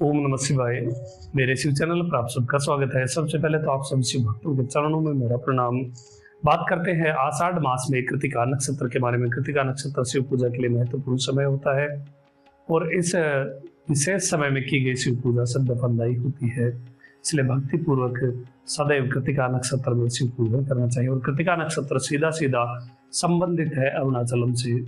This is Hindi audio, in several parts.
ओम नमः शिवाय। मेरे शिव चैनल पर आप सबका स्वागत है। सबसे पहले तो आप सब शिव भक्तों के चरणों में मेरा प्रणाम। बात करते हैं आषाढ़ मास में कृतिका नक्षत्र के बारे में। कृतिका नक्षत्र शिव पूजा के लिए महत्वपूर्ण समय होता है और इस विशेष समय में की गई शिव पूजा सद्य फलदायी होती है। इसलिए भक्ति पूर्वक सदैव कृतिका नक्षत्र में शिव पूजा करना चाहिए। और कृतिका नक्षत्र सीधा सीधा संबंधित है अरुणाचलम से।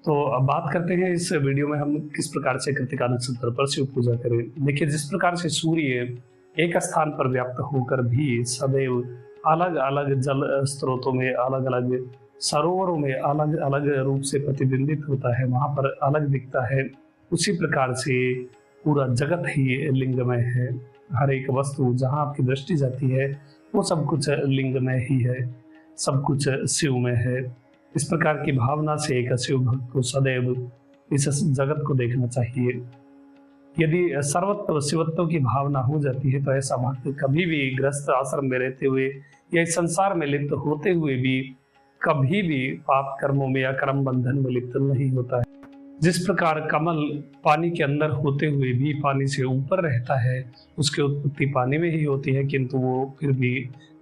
तो अब बात करते हैं इस वीडियो में हम किस प्रकार से कृतिका नक्षत्र पर शिव पूजा करें। देखिए, जिस प्रकार से सूर्य एक स्थान पर व्याप्त होकर भी सदैव अलग अलग जल स्रोतों में, अलग अलग सरोवरों में अलग अलग रूप से प्रतिबिंबित होता है, वहां पर अलग दिखता है, उसी प्रकार से पूरा जगत ही लिंगमय है। हर एक वस्तु जहां आपकी दृष्टि जाती है वो सब कुछ लिंगमय ही है, सब कुछ शिवमय है। इस प्रकार की भावना से एक शिव भक्त को सदैव इस जगत को देखना चाहिए। यदि सर्वत्व शिवत्व की भावना हो जाती है तो ऐसा भक्त कभी भी गृहस्थ आश्रम में रहते हुए या इस संसार में लिप्त होते हुए भी कभी भी पाप कर्मों में या कर्म बंधन में लिप्त नहीं होता है। जिस प्रकार कमल पानी के अंदर होते हुए भी पानी से ऊपर रहता है, उसकी उत्पत्ति पानी में ही होती है, किंतु वो फिर भी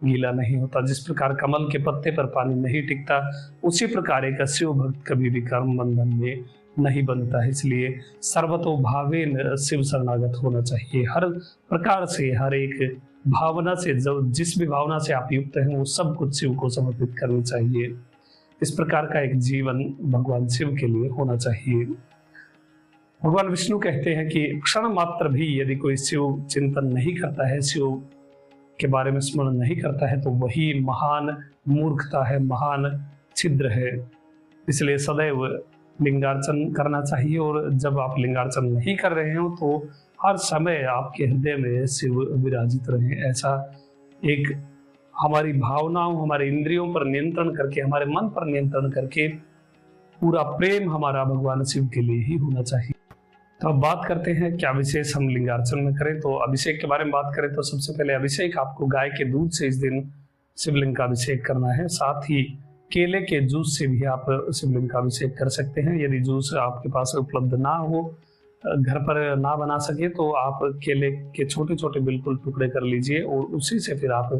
गीला नहीं होता। जिस प्रकार कमल के पत्ते पर पानी नहीं टिकता, उसी प्रकार एक शिव भक्त कभी भी कर्म बंधन में नहीं बनता है। इसलिए सर्वतोभावेन शिव शरणागत होना चाहिए। हर प्रकार से, हर एक भावना से, जो जिस भी भावना से आप युक्त हैं वो सब कुछ शिव को समर्पित करनी चाहिए। इस प्रकार का एक जीवन भगवान शिव के लिए होना चाहिए। भगवान विष्णु कहते हैं कि क्षण मात्र भी यदि कोई शिव चिंतन नहीं करता है, शिव के बारे में स्मरण नहीं करता है, तो वही महान मूर्खता है, महान छिद्र है। इसलिए सदैव लिंगार्चन करना चाहिए। और जब आप लिंगार्चन नहीं कर रहे हो तो हर समय आपके हृदय में शिव विराजित रहे। ऐसा एक हमारी भावनाओं, हमारे इंद्रियों पर नियंत्रण करके, हमारे मन पर नियंत्रण करके पूरा प्रेम हमारा भगवान शिव के लिए ही होना चाहिए। तो अब बात करते हैं क्या विशेष हम लिंगार्चन में करें। तो अभिषेक के बारे में बात करें तो सबसे पहले अभिषेक आपको गाय के दूध से इस दिन शिवलिंग का अभिषेक करना है। साथ ही केले के जूस से भी आप शिवलिंग का अभिषेक कर सकते हैं। यदि जूस आपके पास उपलब्ध ना हो, घर पर ना बना सके, तो आप केले के छोटे छोटे बिल्कुल टुकड़े कर लीजिए और उसी से फिर आप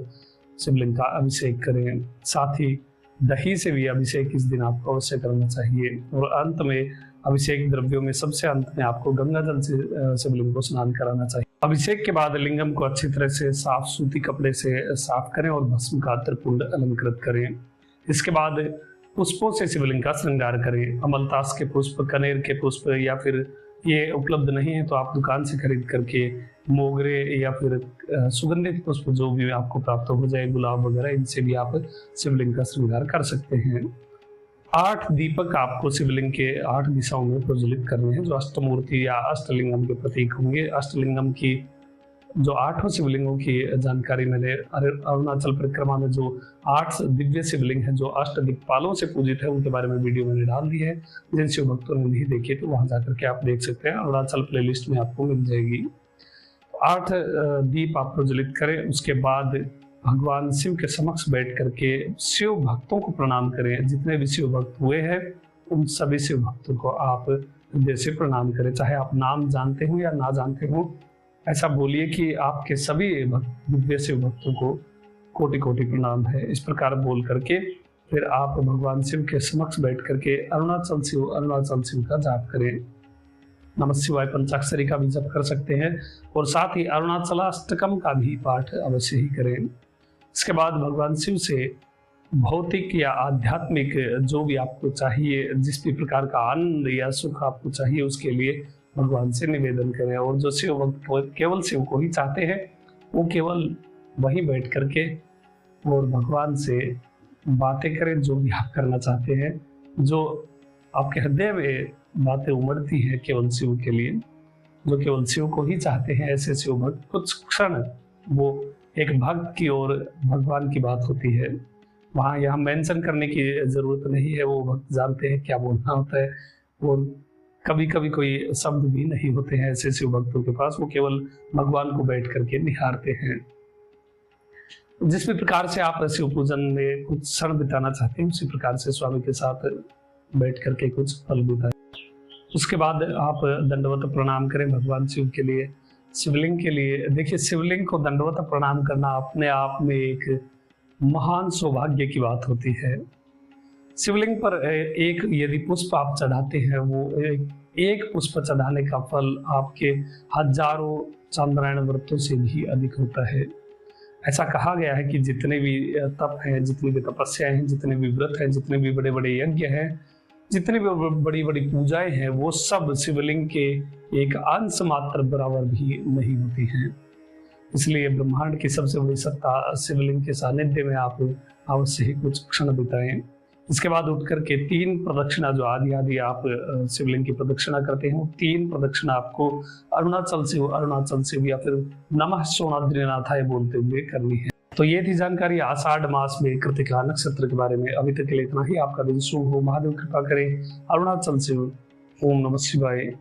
शिवलिंग का अभिषेक करें। साथ ही दही से भी अभिषेक इस दिन आपको अवश्य करना चाहिए। और अंत में अभिषेक द्रव्यों में सबसे अंत में आपको गंगा जल से शिवलिंग को स्नान कराना चाहिए। अभिषेक के बाद लिंगम को अच्छी तरह से साफ सूती कपड़े से साफ करें और भस्म का त्रिपुंड अलंकृत करें। इसके बाद पुष्पों से शिवलिंग का श्रृंगार करें। अमलतास के पुष्प, कनेर के पुष्प, या फिर ये उपलब्ध नहीं है तो आप दुकान से खरीद करके मोगरे या फिर सुगंधित पुष्प जो भी आपको प्राप्त हो जाए, गुलाब वगैरह, इनसे भी आप शिवलिंग का श्रृंगार कर सकते हैं। 8 दीपक आपको शिवलिंग के 8 दिशाओं में प्रज्वलित करने हैं, जो अष्टमूर्ति या अष्टलिंगम के प्रतीक होंगे। अष्टलिंगम की जो 8 शिवलिंगों की जानकारी मैंने अरुणाचल परिक्रमा में जो 8 दिव्य शिवलिंग हैं जो अष्ट दिक्पालों से पूजित है, उनके बारे में वीडियो मैंने डाल दी है। जिन शिव भक्तों ने नहीं देखी तो वहां जाकर के आप देख सकते हैं, अरुणाचल प्लेलिस्ट में आपको मिल जाएगी। 8 दीप आप प्रज्वलित करें। उसके बाद भगवान शिव के समक्ष बैठ करके शिव भक्तों को प्रणाम करें। जितने भी शिव भक्त हुए हैं उन सभी शिव भक्तों को आप हृदय से प्रणाम करें, चाहे आप नाम जानते हो या ना जानते हो। ऐसा बोलिए कि आपके सभी दिव्य शिव भक्तों को कोटि कोटि प्रणाम है। इस प्रकार बोल करके फिर आप भगवान शिव के समक्ष बैठ करके अरुणाचल शिव का जाप करें। नमः शिवाय पंचाक्षरी का भी जप कर सकते हैं और साथ ही अरुणाचलाष्टकम का भी पाठ अवश्य ही करें। इसके बाद भगवान शिव से भौतिक या आध्यात्मिक जो भी आपको चाहिए, जिस भी प्रकार का आनंद या सुख आपको चाहिए, उसके लिए भगवान से निवेदन करें। और जो शिव भक्त केवल शिव को ही चाहते हैं वो केवल वहीं बैठ करके और भगवान से बातें करें, जो भी आप करना चाहते हैं, जो आपके हृदय में बातें उमड़ती हैं केवल शिव के लिए, जो केवल शिव को ही चाहते हैं, ऐसे शिव भक्त कुछ क्षण वो एक भक्त की और भगवान की बात होती है। वहाँ यहाँ मेंशन करने की जरूरत नहीं है, वो भक्त जानते हैं क्या बोलना होता है। और कभी कभी कोई शब्द भी नहीं होते हैं ऐसे शिव भक्तों के पास, वो केवल भगवान को बैठ करके निहारते हैं। जिस भी प्रकार से आप शिव पूजन में कुछ क्षण बिताना चाहते हैं, उसी प्रकार से स्वामी के साथ बैठ करके कुछ पल बिताएं। उसके बाद आप दंडवत प्रणाम करें भगवान शिव के लिए, शिवलिंग के लिए। देखिए, शिवलिंग को दंडवत प्रणाम करना अपने आप में एक महान सौभाग्य की बात होती है। शिवलिंग पर एक यदि पुष्प आप चढ़ाते हैं, वो एक पुष्प चढ़ाने का फल आपके हजारों चांद्रायण व्रतों से भी अधिक होता है। ऐसा कहा गया है कि जितने भी तप हैं, जितनी भी तपस्याएं हैं, जितने भी व्रत हैं, जितने भी बड़े बड़े यज्ञ हैं, जितनी भी बड़ी बड़ी पूजाएं हैं, वो सब शिवलिंग के एक अंश मात्र बराबर भी नहीं होती हैं। इसलिए ब्रह्मांड की सबसे बड़ी सत्ता शिवलिंग के सानिध्य में आप अवश्य ही कुछ क्षण बिताएं। इसके बाद उठ करके 3 प्रदक्षिणा, जो आदि आदि आप शिवलिंग की प्रदक्षिणा करते हैं, वो 3 प्रदक्षिणा आपको अरुणाचल शिव या फिर नमः सोनाद्रीनाथाय बोलते हुए करनी है। तो ये थी जानकारी आषाढ़ मास में कृतिका नक्षत्र के बारे में। अभी तक के लिए इतना ही। आपका दिन शुभ हो, महादेव कृपा करें। अरुणाचल शिव। ओम नमः शिवाय।